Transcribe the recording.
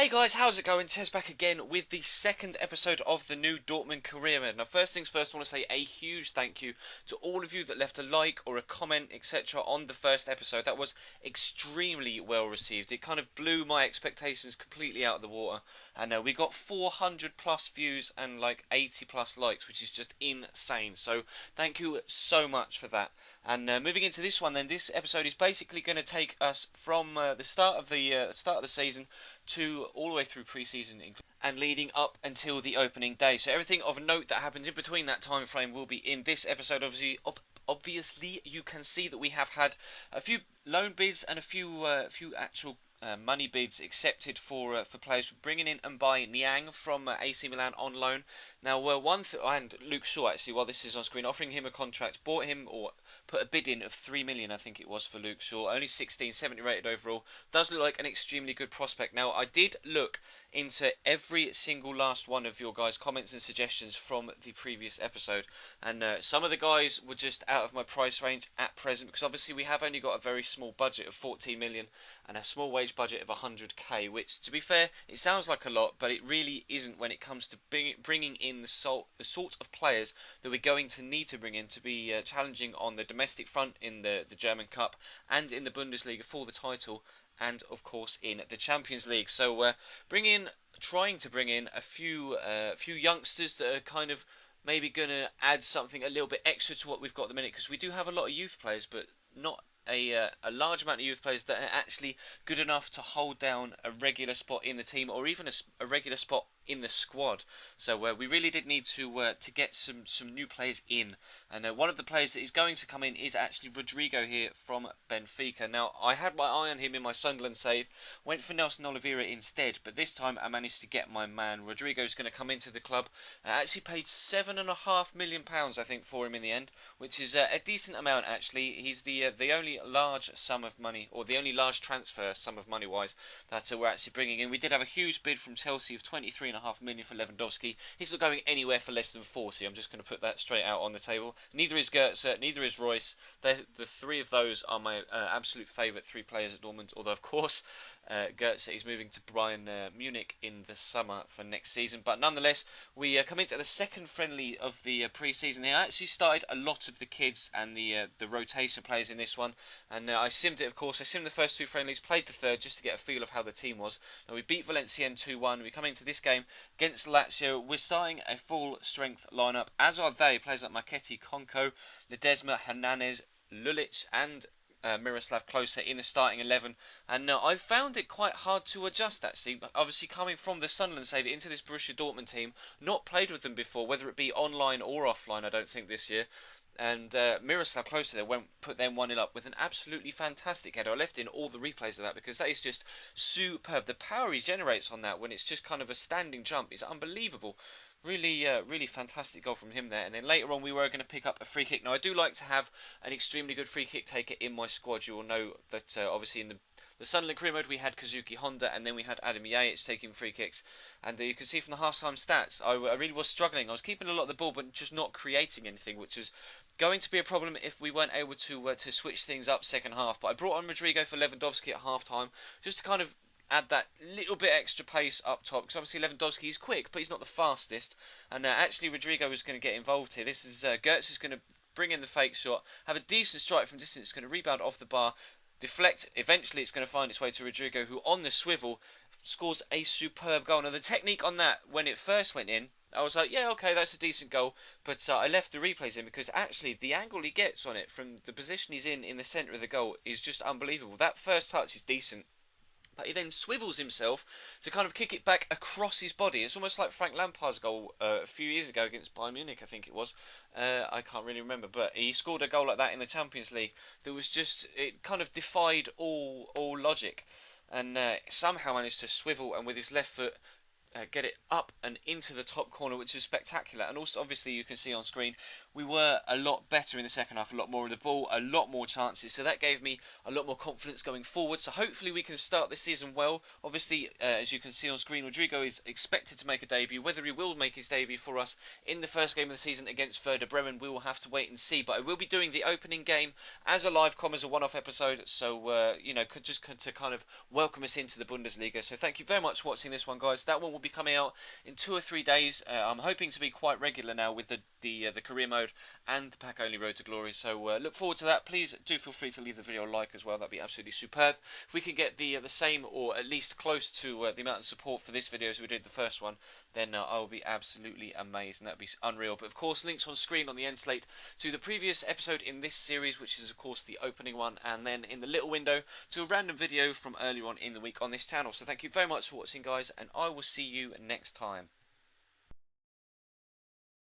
Hey guys, how's it going? Tez back again with the second episode of the new Dortmund career mode. Now, first things first, I want to say a huge thank you to all of you that left a like or a comment, etc. on the first episode. That was extremely well received. It kind of blew my expectations completely out of the water. And we got 400 plus views and like 80 plus likes, which is just insane. So, thank you so much for that. And moving into this one, then this episode is basically going to take us from the start of the season to all the way through pre-season and leading up until the opening day. So everything of note that happens in between that time frame will be in this episode. Obviously, you can see that we have had a few loan bids and a few actual money bids accepted for players. Bringing in and buying Niang from AC Milan on loan. Now, and Luke Shaw actually, while this is on screen, offering him a contract, bought him or put a bid in of 3 million, I think it was, for Luke Shaw. Only 16, 70 rated overall. Does look like an extremely good prospect. Now, I did look into every single last one of your guys' comments and suggestions from the previous episode, and some of the guys were just out of my price range at present, because obviously we have only got a very small budget of 14 million and a small wage budget of 100k, which, to be fair, it sounds like a lot, but it really isn't when it comes to bringing in the sort of players that we're going to need to bring in to be challenging on the domestic front in the German Cup and in the Bundesliga for the title, and of course in the Champions League. So trying to bring in a few youngsters that are kind of maybe going to add something a little bit extra to what we've got at the minute, because we do have a lot of youth players, but not a large amount of youth players that are actually good enough to hold down a regular spot in the team, or even a regular spot in the squad. So we really did need to get some new players in, and one of the players that is going to come in is actually Rodrigo here from Benfica. Now, I had my eye on him in my Sunderland save, went for Nelson Oliveira instead, but this time I managed to get my man. Rodrigo's going to come into the club. Actually paid £7.5 million, I think, for him in the end, which is a decent amount actually. He's the only large sum of money, or the only large transfer sum of money wise, that we're actually bringing in. We did have a huge bid from Chelsea of 23.5 million for Lewandowski. He's not going anywhere for less than 40. I'm just going to put that straight out on the table. Neither is Goetze, neither is Royce. The three of those are my absolute favourite three players at Dortmund, although of course Goetze is moving to Bayern Munich in the summer for next season. But nonetheless, we come into the second friendly of the pre-season. They actually started a lot of the kids and the rotation players in this one, and I simmed it, of course. I simmed the first two friendlies, played the third just to get a feel of how the team was. Now, we beat Valenciennes 2-1. We come into this game against Lazio. We're starting a full strength lineup, as are they. Players like Marchetti, Konko, Ledesma, Hernandez, Lulic, and Miroslav Klose in the starting 11, and I found it quite hard to adjust actually. Obviously, coming from the Sunderland save into this Borussia Dortmund team, not played with them before, whether it be online or offline, I don't think this year. And Miroslav Klose there put them 1-0 up with an absolutely fantastic header. I left in all the replays of that because that is just superb. The power he generates on that when it's just kind of a standing jump is unbelievable. Really fantastic goal from him there. And then later on we were going to pick up a free kick. Now, I do like to have an extremely good free kick taker in my squad. You will know that obviously in the Sunderland career mode we had Kazuki Honda, and then we had Adam Yajic taking free kicks. And you can see from the half-time stats, I really was struggling. I was keeping a lot of the ball but just not creating anything, which was going to be a problem if we weren't able to switch things up second half. But I brought on Rodrigo for Lewandowski at half-time just to kind of add that little bit extra pace up top, because obviously Lewandowski is quick, but he's not the fastest. And actually Rodrigo is going to get involved here. This is Goetze is going to bring in the fake shot, have a decent strike from distance, going to rebound off the bar, deflect. Eventually it's going to find its way to Rodrigo, who on the swivel scores a superb goal. Now, the technique on that, when it first went in, I was like, yeah, okay, that's a decent goal. But I left the replays in because actually the angle he gets on it from the position he's in the centre of the goal is just unbelievable. That first touch is decent, but he then swivels himself to kind of kick it back across his body. It's almost like Frank Lampard's goal a few years ago against Bayern Munich, I think it was. I can't really remember, but he scored a goal like that in the Champions League that was just, it kind of defied all logic. And somehow managed to swivel and with his left foot get it up and into the top corner, which is spectacular. And also, obviously, you can see on screen we were a lot better in the second half, a lot more of the ball, a lot more chances. So that gave me a lot more confidence going forward. So hopefully we can start this season well. Obviously, as you can see on screen, Rodrigo is expected to make a debut. Whether he will make his debut for us in the first game of the season against Werder Bremen, we will have to wait and see. But I will be doing the opening game as a live as a one-off episode. So, just to kind of welcome us into the Bundesliga. So thank you very much for watching this one, guys. That one will be coming out in 2 or 3 days. I'm hoping to be quite regular now with the career mode and the pack only road to glory. So look forward to that. Please do feel free to leave the video a like as well. That'd be absolutely superb. If we can get the same or at least close to the amount of support for this video as we did the first one, then I will be absolutely amazed, and that'd be unreal. But of course, links on screen on the end slate to the previous episode in this series, which is of course the opening one, and then in the little window to a random video from earlier on in the week on this channel. So thank you very much for watching, guys, and I will see you next time.